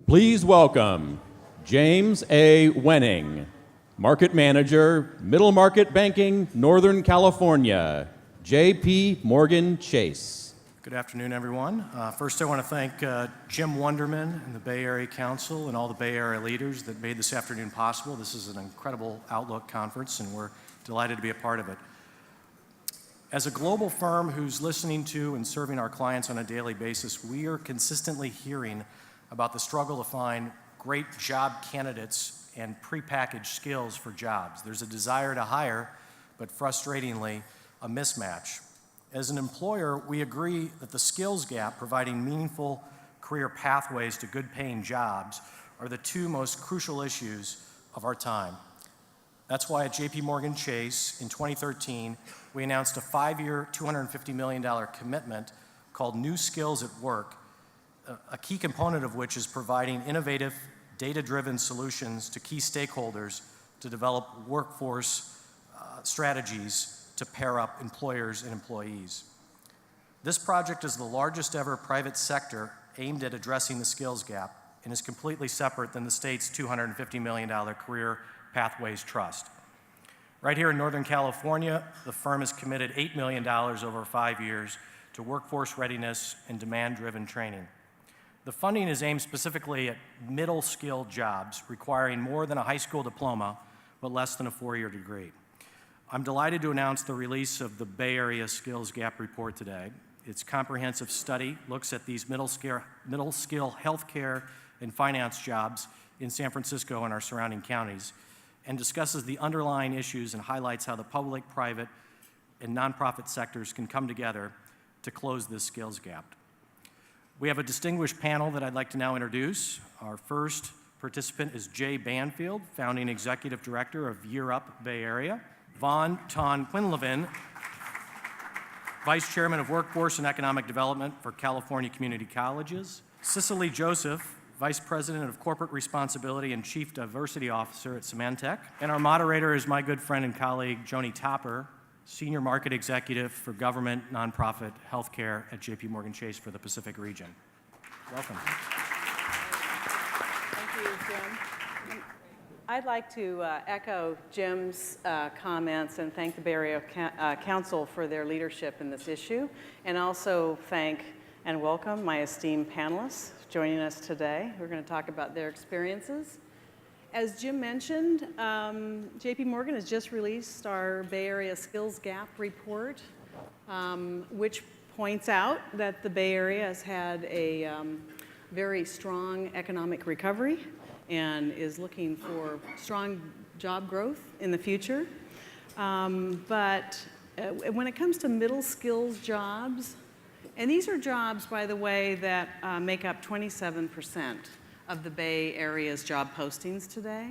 Please welcome James A. Wenning, Market Manager, Middle Market Banking, Northern California, J.P. Morgan Chase. Good afternoon, everyone. First, I want to thank Jim Wunderman and the Bay Area Council and all the Bay Area leaders that made this afternoon possible. This is an incredible Outlook conference, and we're delighted to be a part of it. As a global firm who's listening to and serving our clients on a daily basis, we are consistently hearing about the struggle to find great job candidates and prepackaged skills for jobs. There's a desire to hire, but frustratingly, a mismatch. As an employer, we agree that the skills gap, providing meaningful career pathways to good-paying jobs, are the two most crucial issues of our time. That's why at J.P. Morgan Chase in 2013, we announced a 5-year, $250 million commitment called New Skills at Work, a key component of which is providing innovative, data-driven solutions to key stakeholders to develop workforce strategies to pair up employers and employees. This project is the largest ever private sector aimed at addressing the skills gap and is completely separate than the state's $250 million Career Pathways Trust. Right here in Northern California, the firm has committed $8 million over 5 years to workforce readiness and demand-driven training. The funding is aimed specifically at middle-skilled jobs requiring more than a high school diploma, but less than a 4-year degree. I'm delighted to announce the release of the Bay Area Skills Gap Report today. Its comprehensive study looks at these middle-skill healthcare and finance jobs in San Francisco and our surrounding counties, and discusses the underlying issues and highlights how the public, private, and nonprofit sectors can come together to close this skills gap. We have a distinguished panel that I'd like to now introduce. Our first participant is Jay Banfield, Founding Executive Director of Year Up Bay Area. Vaughn Ton Quinlivan, Vice Chairman of Workforce and Economic Development for California Community Colleges. Cicely Joseph, Vice President of Corporate Responsibility and Chief Diversity Officer at Symantec. And our moderator is my good friend and colleague, Joni Topper, Senior Market Executive for Government, Nonprofit, Healthcare at J.P. Morgan Chase for the Pacific region. Welcome. Thank you, Jim. I'd like to echo Jim's comments and thank the Bay Area Council for their leadership in this issue, and also thank and welcome my esteemed panelists joining us today. We're going to talk about their experiences. As Jim mentioned, J.P. Morgan has just released our Bay Area Skills Gap Report, which points out that the Bay Area has had a very strong economic recovery and is looking for strong job growth in the future. But when it comes to middle skills jobs, and these are jobs, by the way, that make up 27% of the Bay Area's job postings today.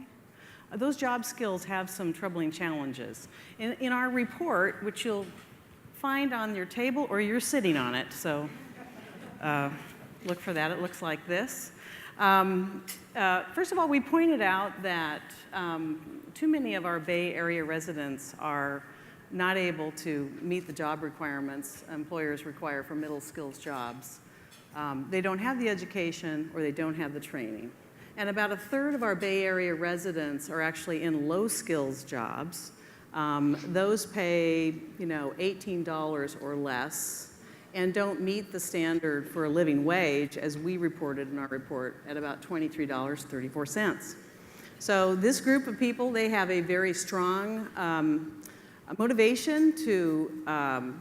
Those job skills have some troubling challenges. In our report, which you'll find on your table or you're sitting on it, so look for that. It looks like this. First of all, we pointed out that too many of our Bay Area residents are not able to meet the job requirements employers require for middle skills jobs. They don't have the education or they don't have the training. And about a third of our Bay Area residents are actually in low skills jobs. Those pay, $18 or less and don't meet the standard for a living wage, as we reported in our report, at about $23.34. So this group of people, they have a very strong motivation to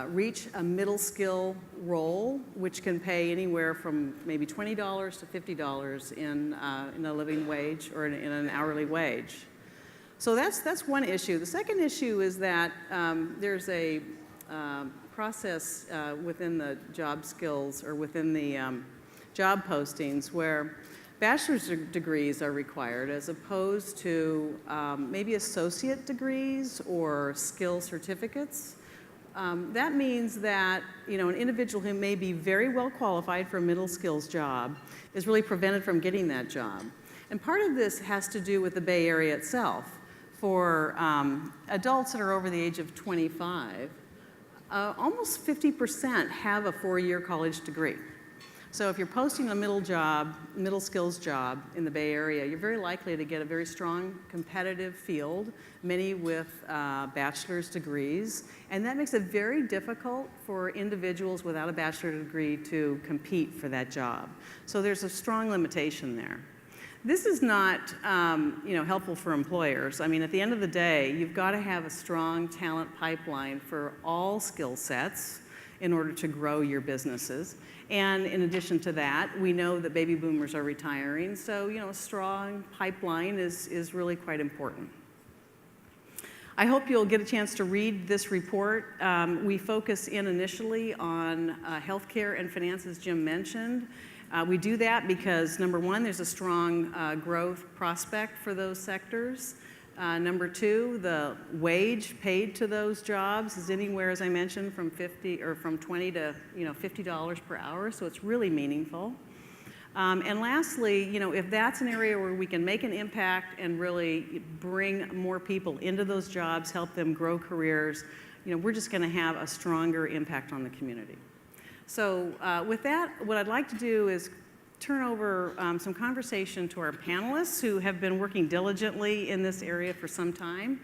reach a middle skill role, which can pay anywhere from maybe $20 to $50 in a living wage or in an hourly wage. So that's one issue. The second issue is that there's a process within the job skills or within the job postings where bachelor's degrees are required as opposed to maybe associate degrees or skill certificates. That means that an individual who may be very well qualified for a middle skills job is really prevented from getting that job. And part of this has to do with the Bay Area itself. For adults that are over the age of 25, almost 50% have a 4-year college degree. So if you're posting a middle skills job in the Bay Area, you're very likely to get a very strong competitive field, many with bachelor's degrees, and that makes it very difficult for individuals without a bachelor's degree to compete for that job. So there's a strong limitation there. This is not helpful for employers. I mean, at the end of the day, you've got to have a strong talent pipeline for all skill sets in order to grow your businesses. And in addition to that, we know that baby boomers are retiring, so a strong pipeline is really quite important. I hope you'll get a chance to read this report. We focus in initially on healthcare and finance, as Jim mentioned. We do that because, number one, there's a strong growth prospect for those sectors. Number two, the wage paid to those jobs is anywhere, as I mentioned, from $20 to $50 per hour, so it's really meaningful. And lastly, if that's an area where we can make an impact and really bring more people into those jobs, help them grow careers, we're just going to have a stronger impact on the community. So with that, what I'd like to do is turn over some conversation to our panelists who have been working diligently in this area for some time.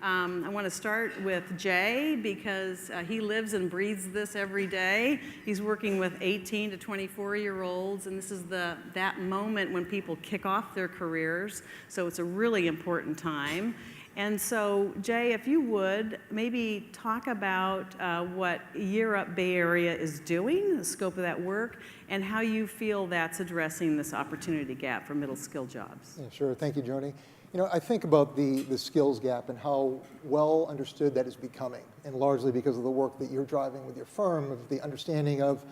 I want to start with Jay because he lives and breathes this every day. He's working with 18 to 24-year-olds, and this is that moment when people kick off their careers, so it's a really important time. And so, Jay, if you would, maybe talk about what Year Up Bay Area is doing, the scope of that work, and how you feel that's addressing this opportunity gap for middle skill jobs. Yeah, sure. Thank you, Joni. I think about the skills gap and how well understood that is becoming, and largely because of the work that you're driving with your firm, of the understanding of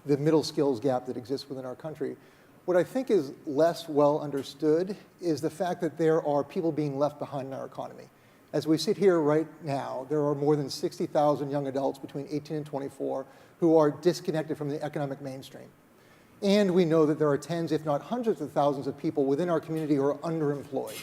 the middle skills gap that exists within our country. What I think is less well understood is the fact that there are people being left behind in our economy. As we sit here right now, there are more than 60,000 young adults between 18 and 24 who are disconnected from the economic mainstream. And we know that there are tens, if not hundreds of thousands of people within our community who are underemployed.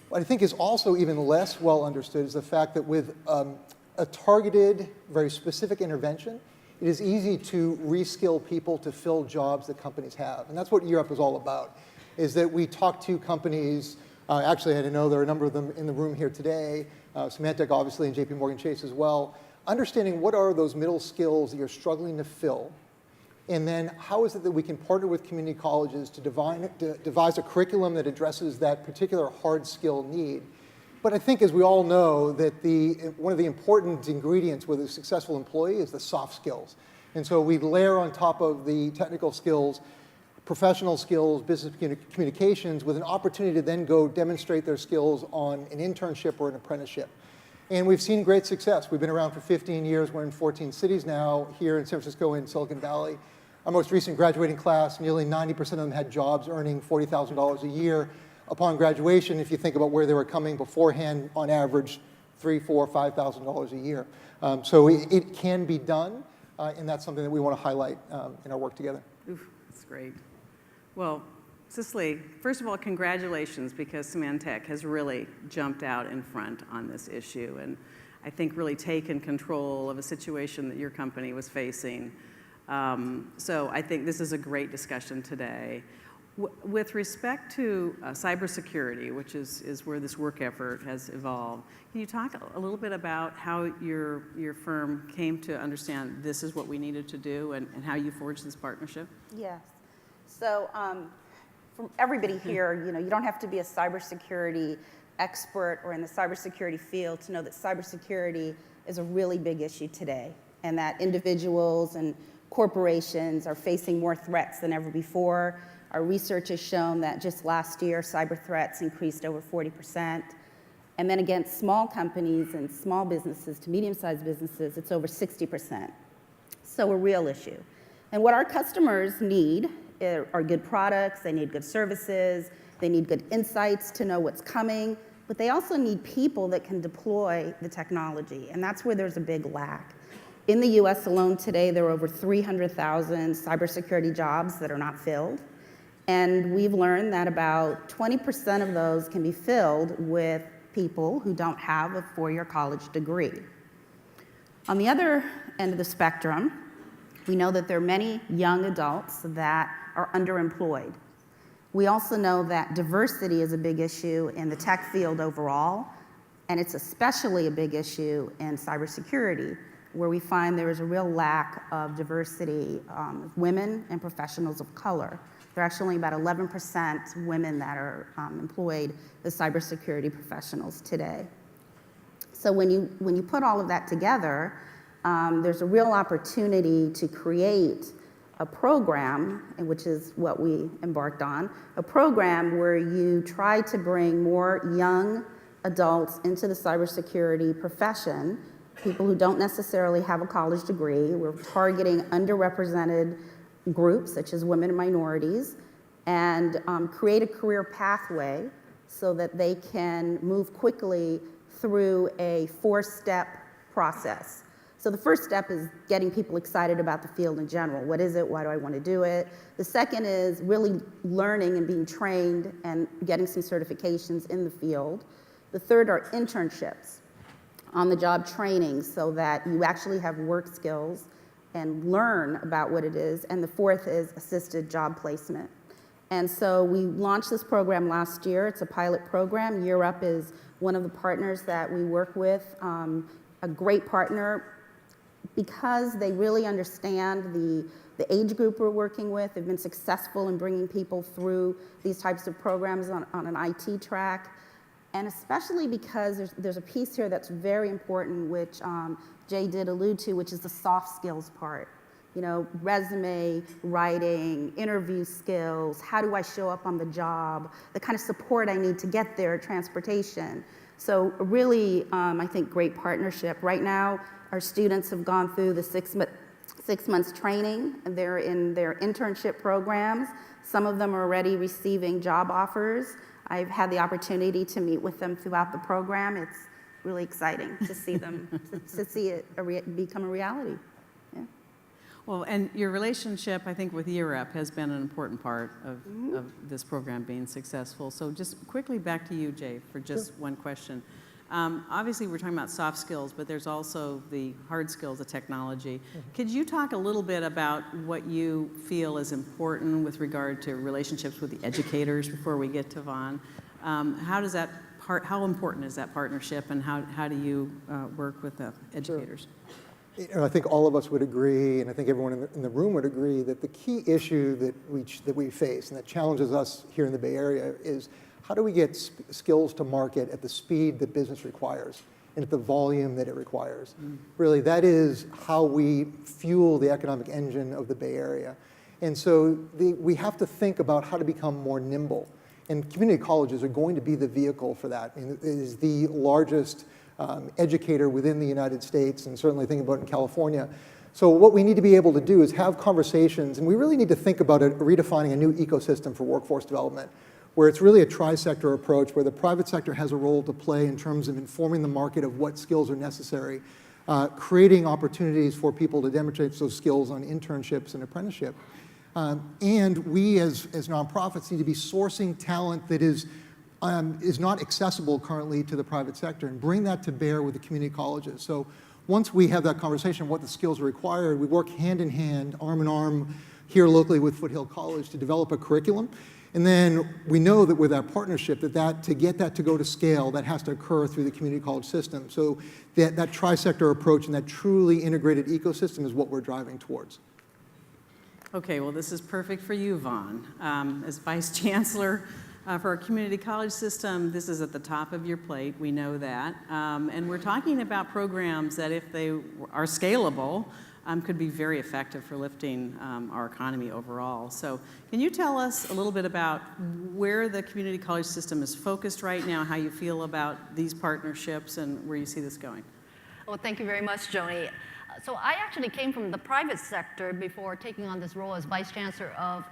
What I think is also even less well understood is the fact that with a targeted, very specific intervention, it is easy to reskill people to fill jobs that companies have. And that's what Year Up is all about, is that we talk to companies. Actually, I know there are a number of them in the room here today, Symantec obviously, and JP Morgan Chase as well, understanding what are those middle skills that you're struggling to fill, and then how is it that we can partner with community colleges to devise a curriculum that addresses that particular hard skill need. But I think, as we all know, that one of the important ingredients with a successful employee is the soft skills. And so we layer on top of the technical skills, professional skills, business communications, with an opportunity to then go demonstrate their skills on an internship or an apprenticeship. And we've seen great success. We've been around for 15 years. We're in 14 cities now, here in San Francisco and Silicon Valley. Our most recent graduating class, nearly 90% of them had jobs earning $40,000 a year. Upon graduation, if you think about where they were coming beforehand, on average, $3,000, $4,000, $5,000 a year. So it can be done, and that's something that we want to highlight in our work together. Oof, that's great. Well, Cicely, first of all, congratulations, because Symantec has really jumped out in front on this issue, and I think really taken control of a situation that your company was facing. So I think this is a great discussion today. With respect to cybersecurity, which is where this work effort has evolved, can you talk a little bit about how your firm came to understand this is what we needed to do, and how you forged this partnership? Yes. So from everybody here, you don't have to be a cybersecurity expert or in the cybersecurity field to know that cybersecurity is a really big issue today, and that individuals and corporations are facing more threats than ever before. Our research has shown that just last year, cyber threats increased over 40%. And then against small companies and small businesses to medium-sized businesses, it's over 60%. So a real issue. And what our customers need are good products, they need good services, they need good insights to know what's coming, but they also need people that can deploy the technology. And that's where there's a big lack. In the US alone today, there are over 300,000 cybersecurity jobs that are not filled. And we've learned that about 20% of those can be filled with people who don't have a four-year college degree. On the other end of the spectrum, We know that there are many young adults that are underemployed. We also know that diversity is a big issue in the tech field overall, and it's especially a big issue in cybersecurity, where we find there is a real lack of diversity of women and professionals of color. There are actually about 11% women that are employed as cybersecurity professionals today. So when you put all of that together, there's a real opportunity to create a program, which is what we embarked on, a program where you try to bring more young adults into the cybersecurity profession, people who don't necessarily have a college degree. We're targeting underrepresented groups, such as women and minorities, and create a career pathway so that they can move quickly through a 4-step process. So the first step is getting people excited about the field in general. What is it? Why do I want to do it? The second is really learning and being trained and getting some certifications in the field. The third are internships, on-the-job training, so that you actually have work skills and learn about what it is. And the fourth is assisted job placement. And so we launched this program last year. It's a pilot program. Year Up is one of the partners that we work with, a great partner because they really understand the age group we're working with. They've been successful in bringing people through these types of programs on an IT track. And especially because there's a piece here that's very important, which Jay did allude to, which is the soft skills part. You know, resume writing, interview skills, how do I show up on the job, the kind of support I need to get there, transportation. So really, I think, great partnership. Right now, our students have gone through the 6 months training. They're in their internship programs. Some of them are already receiving job offers. I've had the opportunity to meet with them throughout the program. It's really exciting to see them, to see it become a reality. Yeah. Well, and your relationship, I think, with Year Up has been an important part of this program being successful. So just quickly back to you, Jay, for just one question. Obviously, we're talking about soft skills, but there's also the hard skills, the technology. Could you talk a little bit about what you feel is important with regard to relationships with the educators before we get to Vaughn? How important is that partnership, and how do you work with the educators? You know, I think all of us would agree, and I think everyone in the room would agree, that the key issue that we face and that challenges us here in the Bay Area is how do we get skills to market at the speed that business requires and at the volume that it requires? Really, that is how we fuel the economic engine of the Bay Area. And so we have to think about how to become more nimble. And community colleges are going to be the vehicle for that. And it is the largest educator within the United States, and certainly think about it in California. So what we need to be able to do is have conversations, and we really need to think about redefining a new ecosystem for workforce development, where it's really a tri-sector approach, where the private sector has a role to play in terms of informing the market of what skills are necessary, creating opportunities for people to demonstrate those skills on internships and apprenticeship. And we as nonprofits need to be sourcing talent that is not accessible currently to the private sector and bring that to bear with the community colleges. So once we have that conversation of what the skills are required, we work hand in hand, arm in arm, here locally with Foothill College to develop a curriculum. And then we know that with that partnership, to get that to go to scale, that has to occur through the community college system. So that tri-sector approach and that truly integrated ecosystem is what we're driving towards. Okay, well, this is perfect for you, Vaughn. As Vice Chancellor for our community college system, this is at the top of your plate. We know that. And we're talking about programs that, if they are scalable, could be very effective for lifting our economy overall. So can you tell us a little bit about where the community college system is focused right now, how you feel about these partnerships, and where you see this going? Well, thank you very much, Joni. So I actually came from the private sector before taking on this role as Vice Chancellor of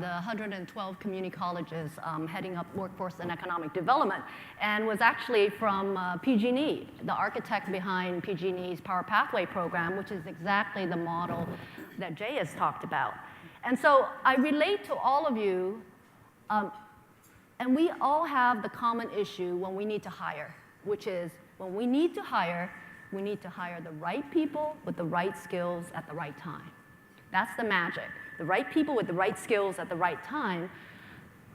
the 112 community colleges, heading up workforce and economic development, and was actually from PG&E, the architect behind PG&E's Power Pathway program, which is exactly the model that Jay has talked about. And so I relate to all of you, and we all have the common issue when we need to hire, which is when we need to hire the right people with the right skills at the right time. That's the magic. The right people with the right skills at the right time.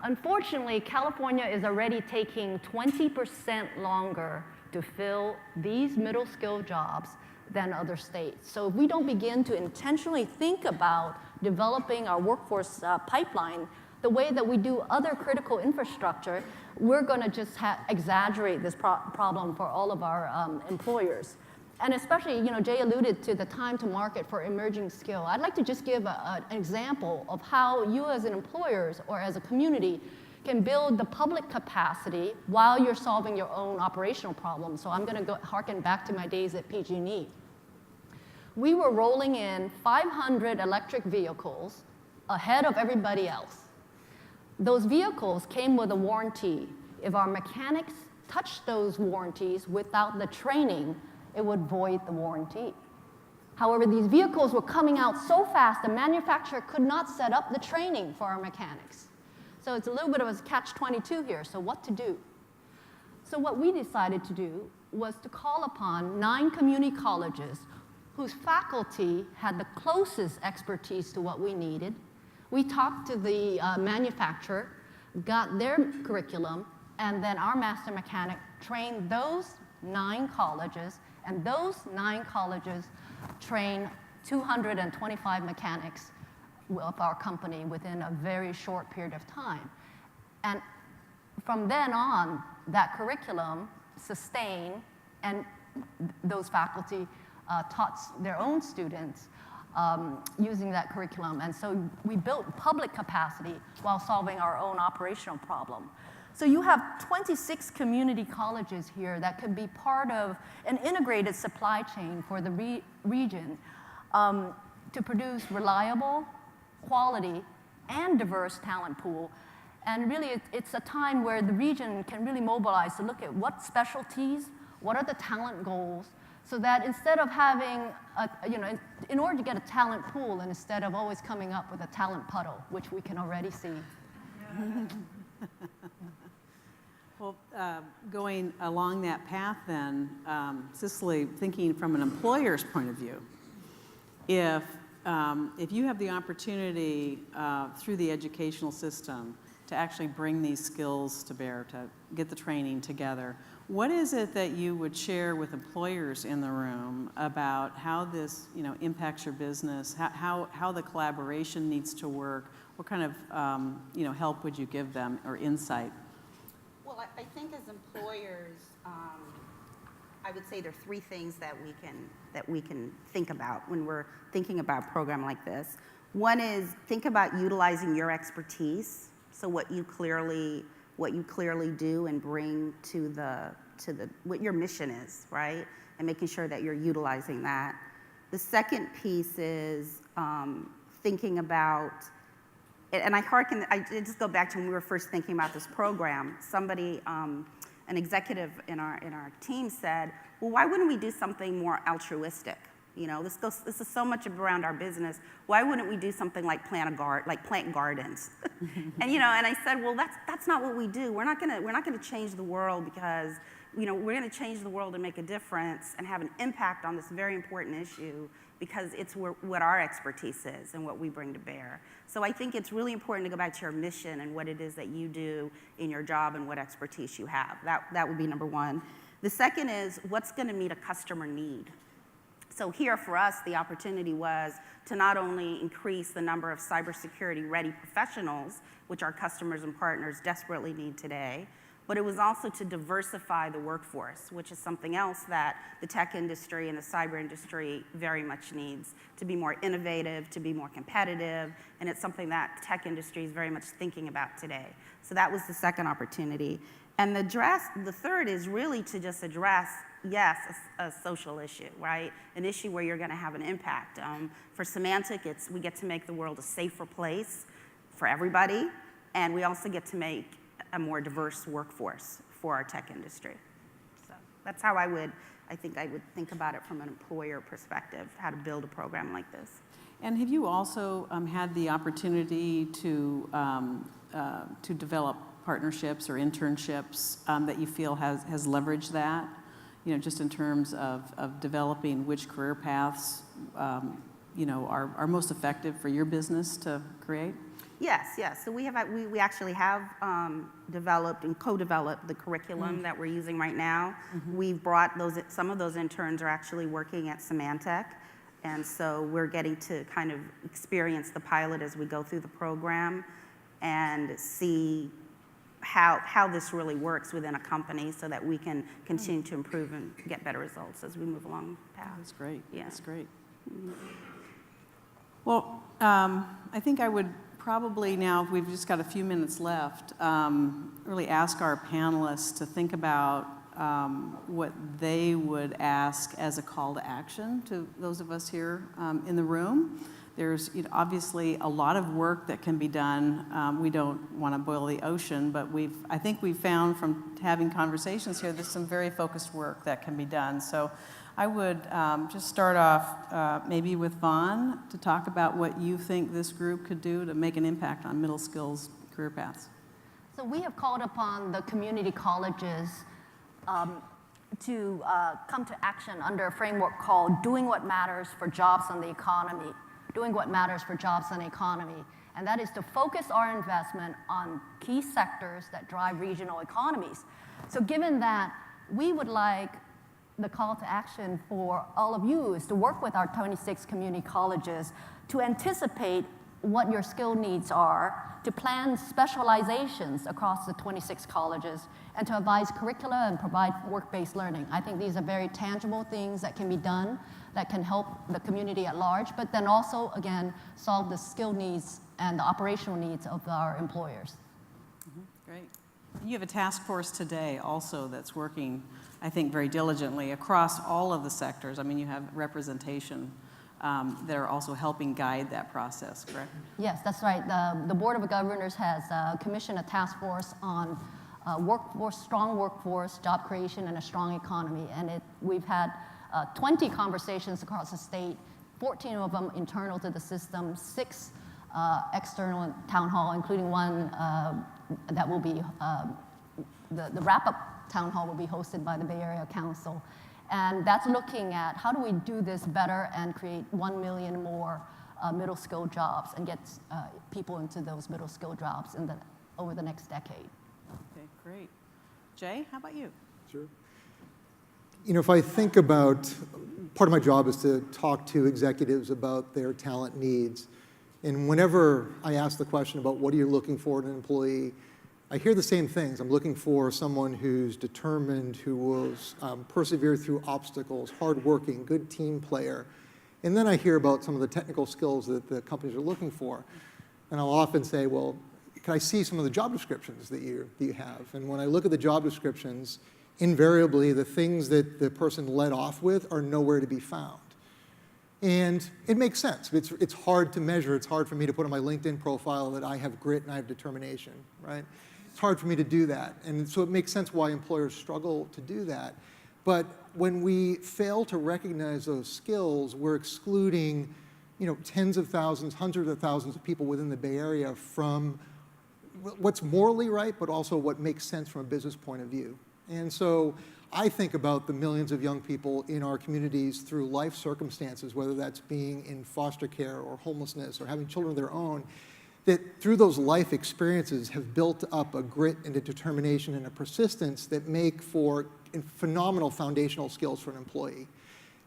Unfortunately, California is already taking 20% longer to fill these middle skill jobs than other states. So if we don't begin to intentionally think about developing our workforce pipeline the way that we do other critical infrastructure, we're going to just exaggerate this problem for all of our employers. And especially, Jay alluded to the time to market for emerging skill. I'd like to just give an example of how you as an employers or as a community can build the public capacity while you're solving your own operational problems. So I'm going to harken back to my days at PG&E. We were rolling in 500 electric vehicles ahead of everybody else. Those vehicles came with a warranty. If our mechanics touched those warranties without the training, it would void the warranty. However, these vehicles were coming out so fast, the manufacturer could not set up the training for our mechanics. So it's a little bit of a catch-22 here, so what to do? So what we decided to do was to call upon 9 community colleges whose faculty had the closest expertise to what we needed. We talked to the manufacturer, got their curriculum, and then our master mechanic trained those 9 colleges, and those 9 colleges trained 225 mechanics of our company within a very short period of time. And from then on, that curriculum sustained, and those faculty taught their own students using that curriculum. And so we built public capacity while solving our own operational problem. So you have 26 community colleges here that could be part of an integrated supply chain for the region to produce reliable, quality, and diverse talent pool. And really, it's a time where the region can really mobilize to look at what specialties, what are the talent goals, so that instead of having, in order to get a talent pool, and instead of always coming up with a talent puddle, which we can already see. Well, going along that path then, Cicely, thinking from an employer's point of view, if you have the opportunity through the educational system to actually bring these skills to bear, to get the training together, what is it that you would share with employers in the room about how this impacts your business, how the collaboration needs to work? What kind of help would you give them or insight? Well, I think as employers, I would say there are 3 things that we can think about when we're thinking about a program like this. One is think about utilizing your expertise, so what you clearly do and bring to what your mission is, right? And making sure that you're utilizing that. The second piece is thinking about, and I just go back to when we were first thinking about this program. Somebody, an executive in our team said, well, why wouldn't we do something more altruistic? This is so much around our business. Why wouldn't we do something like plant gardens? And I said, well, that's not what we do. We're not gonna change the world because we're gonna change the world and make a difference and have an impact on this very important issue because it's what our expertise is and what we bring to bear. So I think it's really important to go back to your mission and what it is that you do in your job and what expertise you have. That would be number one. The second is what's gonna meet a customer need. So here for us, the opportunity was to not only increase the number of cybersecurity ready professionals, which our customers and partners desperately need today, but it was also to diversify the workforce, which is something else that the tech industry and the cyber industry very much needs, to be more innovative, to be more competitive, and it's something that the tech industry is very much thinking about today. So that was the second opportunity. And the third is really to just address, yes, a social issue, right? An issue where you're gonna have an impact. For Symantec, we get to make the world a safer place for everybody, and we also get to make a more diverse workforce for our tech industry. So that's how I would think about it from an employer perspective, how to build a program like this. And have you also had the opportunity to develop partnerships or internships that you feel has leveraged that? Just in terms of developing which career paths are most effective for your business to create? Yes, yes. So we actually have developed and co-developed the curriculum that we're using right now. We've brought some of those interns are actually working at Symantec, and so we're getting to kind of experience the pilot as we go through the program and see how this really works within a company so that we can continue to improve and get better results as we move along the path. That's great. Yeah. That's great. Well, I think I would probably now, we've just got a few minutes left, really ask our panelists to think about what they would ask as a call to action to those of us here in the room. There's obviously a lot of work that can be done. We don't want to boil the ocean, but I think we've found from having conversations here, there's some very focused work that can be done. So I would just start off maybe with Vaughn to talk about what you think this group could do to make an impact on middle skills career paths. So we have called upon the community colleges to come to action under a framework called Doing What Matters for Jobs and the Economy. Doing what matters for jobs and the economy. And that is to focus our investment on key sectors that drive regional economies. So given that, we would like the call to action for all of you is to work with our 26 community colleges to anticipate what your skill needs are, to plan specializations across the 26 colleges, and to advise curricula and provide work-based learning. I think these are very tangible things that can be done that can help the community at large, but then also, again, solve the skill needs and the operational needs of our employers. Great. And you have a task force today also that's working, I think, very diligently across all of the sectors. I mean, you have representation that are also helping guide that process, correct? Yes, that's right. The Board of Governors has commissioned a task force on strong workforce, job creation, and a strong economy. And we've had 20 conversations across the state, 14 of them internal to the system, 6 external town hall, including one that will be, the wrap-up town hall will be hosted by the Bay Area Council. And that's looking at how do we do this better and create 1 million more middle skill jobs and get people into those middle skill jobs over the next decade. Okay, great. Jay, how about you? Sure. If I think about, part of my job is to talk to executives about their talent needs. And whenever I ask the question about what are you looking for in an employee, I hear the same things. I'm looking for someone who's determined, who will persevere through obstacles, hardworking, good team player. And then I hear about some of the technical skills that the companies are looking for. And I'll often say, well, can I see some of the job descriptions that you have? And when I look at the job descriptions, invariably the things that the person led off with are nowhere to be found. And it makes sense. It's hard to measure. It's hard for me to put on my LinkedIn profile that I have grit and I have determination, right? It's hard for me to do that. And so it makes sense why employers struggle to do that. But when we fail to recognize those skills, we're excluding, tens of thousands, hundreds of thousands of people within the Bay Area from what's morally right, but also what makes sense from a business point of view. And so I think about the millions of young people in our communities through life circumstances, whether that's being in foster care or homelessness or having children of their own, that through those life experiences have built up a grit and a determination and a persistence that make for phenomenal foundational skills for an employee.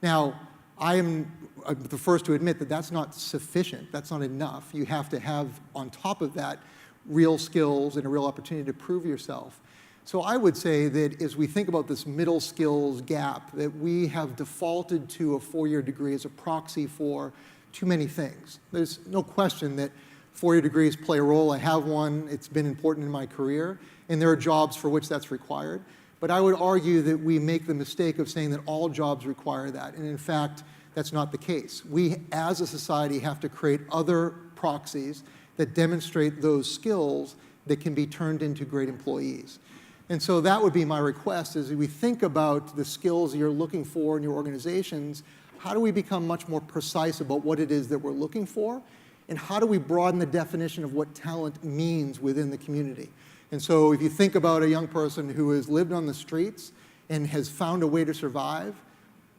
Now, I'm the first to admit that that's not sufficient. That's not enough. You have to have, on top of that, real skills and a real opportunity to prove yourself. So I would say that as we think about this middle skills gap, that we have defaulted to a 4-year degree as a proxy for too many things. There's no question that 4-year degrees play a role. I have one. It's been important in my career, and there are jobs for which that's required. But I would argue that we make the mistake of saying that all jobs require that, and in fact, that's not the case. We, as a society, have to create other proxies that demonstrate those skills that can be turned into great employees. And so that would be my request, as we think about the skills you're looking for in your organizations, how do we become much more precise about what it is that we're looking for? And how do we broaden the definition of what talent means within the community? And so if you think about a young person who has lived on the streets and has found a way to survive,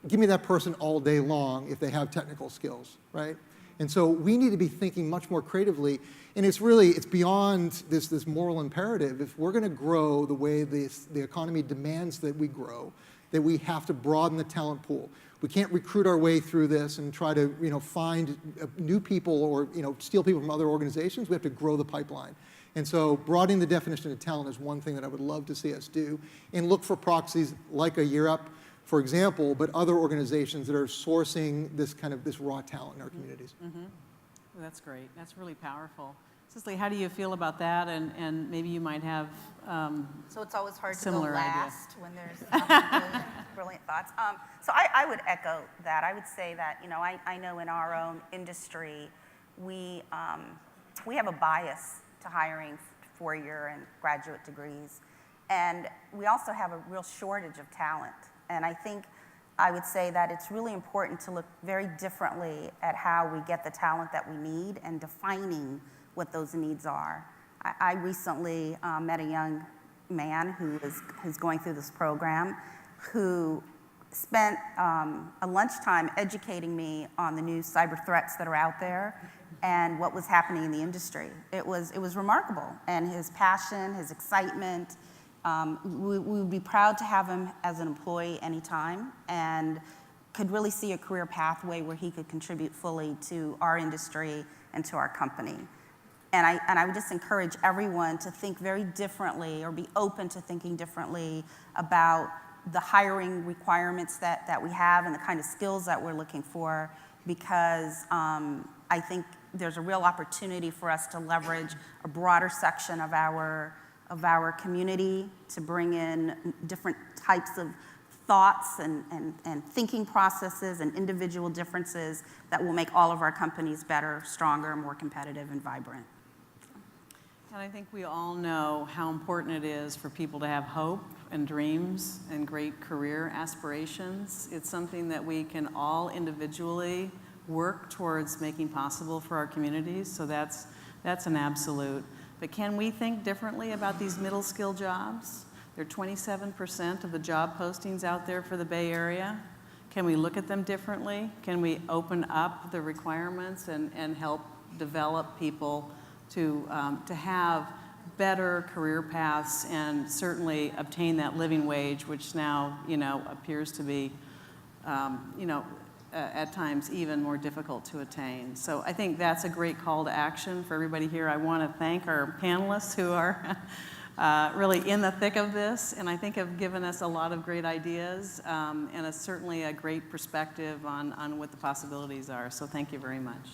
give me that person all day long if they have technical skills, right? And so we need to be thinking much more creatively, and it's beyond this moral imperative. If we're going to grow the way the economy demands that we grow, that we have to broaden the talent pool. We can't recruit our way through this and try to find new people or steal people from other organizations. We have to grow the pipeline. And so broadening the definition of talent is one thing that I would love to see us do, and look for proxies like a Year Up, for example, but other organizations that are sourcing this raw talent in our communities. That's great. That's really powerful. Cicely, how do you feel about that? And maybe you might have So it's always hard to go similar idea. last when there's brilliant thoughts. So I would echo that. I would say that, I know in our own industry, we have a bias to hiring four-year and graduate degrees. And we also have a real shortage of talent. And I would say that it's really important to look very differently at how we get the talent that we need and defining what those needs are. I recently met a young man who's going through this program who spent a lunchtime educating me on the new cyber threats that are out there and what was happening in the industry. It was remarkable, and his passion, his excitement. We would be proud to have him as an employee anytime, and could really see a career pathway where he could contribute fully to our industry and to our company. And I would just encourage everyone to think very differently, or be open to thinking differently about the hiring requirements that we have and the kind of skills that we're looking for, because I think there's a real opportunity for us to leverage a broader section of our community to bring in different types of thoughts and thinking processes and individual differences that will make all of our companies better, stronger, more competitive, and vibrant. And I think we all know how important it is for people to have hope and dreams and great career aspirations. It's something that we can all individually work towards making possible for our communities, so that's an absolute. But can we think differently about these middle skill jobs? They're 27% of the job postings out there for the Bay Area. Can we look at them differently? Can we open up the requirements and help develop people to have better career paths and certainly obtain that living wage, which now appears to be at times even more difficult to attain. So I think that's a great call to action for everybody here. I want to thank our panelists who are really in the thick of this, and I think have given us a lot of great ideas and certainly a great perspective on what the possibilities are. So thank you very much.